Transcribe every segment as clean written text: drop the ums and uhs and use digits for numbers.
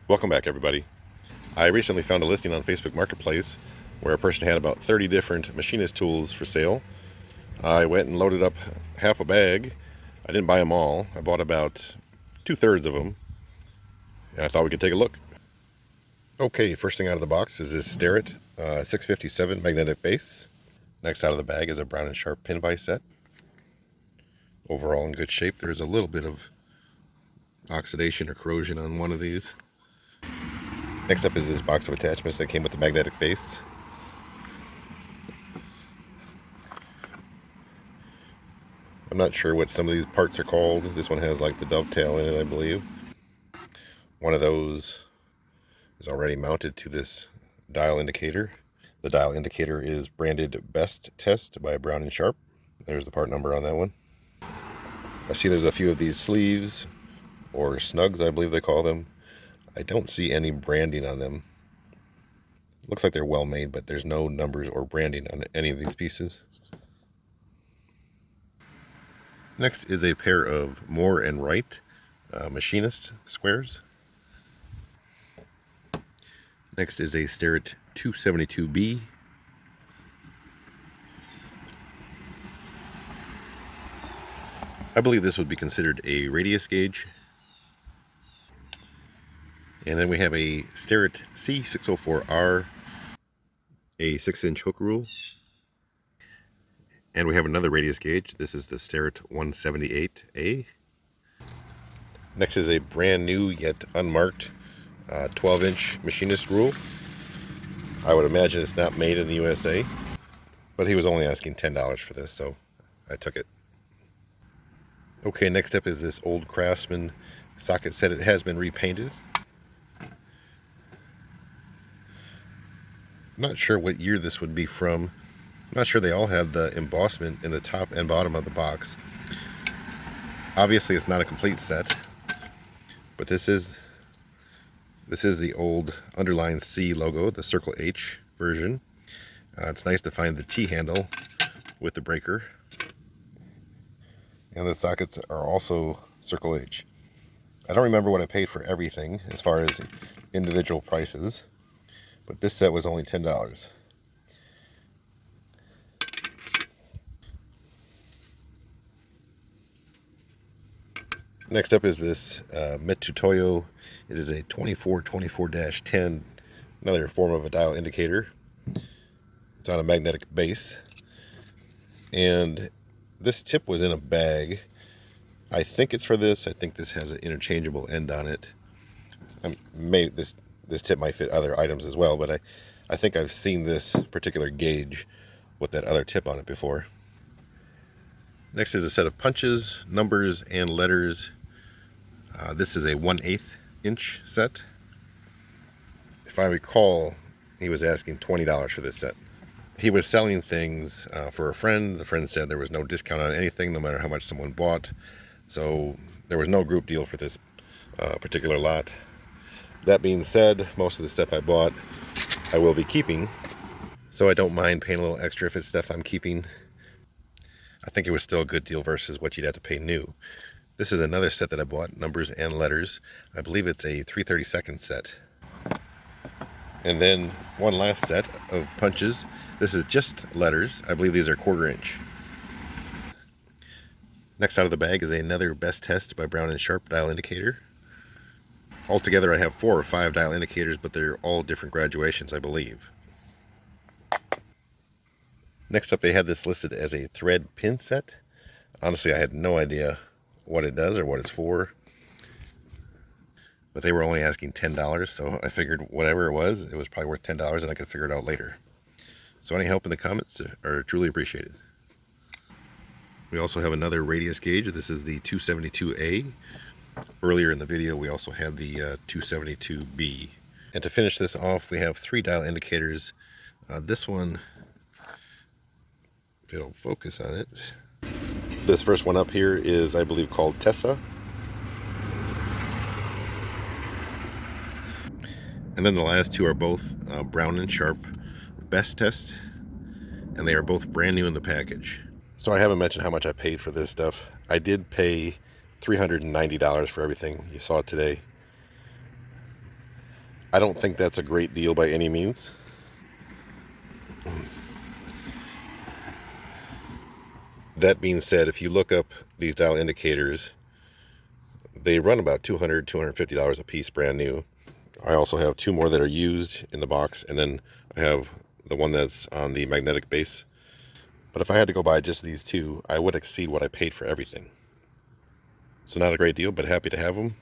Welcome back, everybody. I recently found a listing on Facebook Marketplace where a person had about 30 different machinist tools for sale. I went and loaded up half a bag. I didn't buy them all. I bought about 2/3 of them, and I thought we could take a look. Okay, first thing out of the box is this Starrett 657 magnetic base. Next out of the bag is a Brown & Sharp pin vise set. Overall in good shape. There's a little bit of oxidation or corrosion on one of these. Next up is this box of attachments that came with the magnetic base. I'm not sure what some of these parts are called. This one has like the dovetail in it, I believe. One of those is already mounted to this dial indicator. The dial indicator is branded Best Test by Brown & Sharp. There's the part number on that one. I see there's a few of these sleeves, or snugs I believe they call them. I don't see any branding on them. Looks like they're well made, but there's no numbers or branding on any of these pieces. Next is a pair of Moore and Wright Machinist squares. Next is a Starrett 272B. I believe this would be considered a radius gauge. And then we have a Starrett C604R, a 6-inch hook rule. And we have another radius gauge. This is the Starrett 178A. Next is a brand new yet unmarked 12-inch machinist rule. I would imagine it's not made in the USA, but he was only asking $10 for this, so I took it. Okay, next up is this old Craftsman Socket Set. It has been repainted. I'm not sure what year this would be from. I'm not sure they all have the embossment in the top and bottom of the box. Obviously it's not a complete set, but this is the old underline C logo, the Circle H version. It's nice to find the T handle with the breaker. And the sockets are also Circle H. I don't remember what I paid for everything as far as individual prices, but this set was only $10. Next up is this Metsutoyo. It is a 2424-10, another form of a dial indicator. It's on a magnetic base. And this tip was in a bag. I think it's for this. I think this has an interchangeable end on it. This tip might fit other items as well, but I think I've seen this particular gauge with that other tip on it before. Next is a set of punches, numbers, and letters. This is a 1/8 inch set. If I recall, he was asking $20 for this set. He was selling things for a friend. The friend said there was no discount on anything, no matter how much someone bought. So there was no group deal for this particular lot. That being said, most of the stuff I bought I will be keeping, so I don't mind paying a little extra if it's stuff I'm keeping. I think it was still a good deal versus what you'd have to pay new. This is another set that I bought, numbers and letters. I believe it's a 3/32 set. And then one last set of punches. This is just letters. I believe these are 1/4 inch. Next out of the bag is another Best Test by Brown & Sharp dial indicator. Altogether I have 4 or 5 dial indicators, but they're all different graduations, I believe. Next up, they had this listed as a thread pin set. Honestly, I had no idea what it does or what it's for, but they were only asking $10, so I figured whatever it was probably worth $10 and I could figure it out later. So any help in the comments are truly appreciated. We also have another radius gauge. This is the 272A. Earlier in the video, we also had the 272B. And to finish this off, we have 3 dial indicators. This one, if it'll focus on it. This first one up here is, I believe, called Tessa. And then the last 2 are both Brown & Sharp Best Test, and they are both brand new in the package. So I haven't mentioned how much I paid for this stuff. I did pay $390 for everything. You saw it today. I don't think that's a great deal by any means. That being said, if you look up these dial indicators, they run about $200, $250 a piece, brand new. I also have two more that are used in the box, and then I have the one that's on the magnetic base. But if I had to go buy just these two, I would exceed what I paid for everything. So not a great deal, but happy to have them.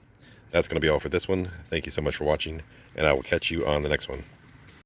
That's going to be all for this one. Thank you so much for watching, and I will catch you on the next one.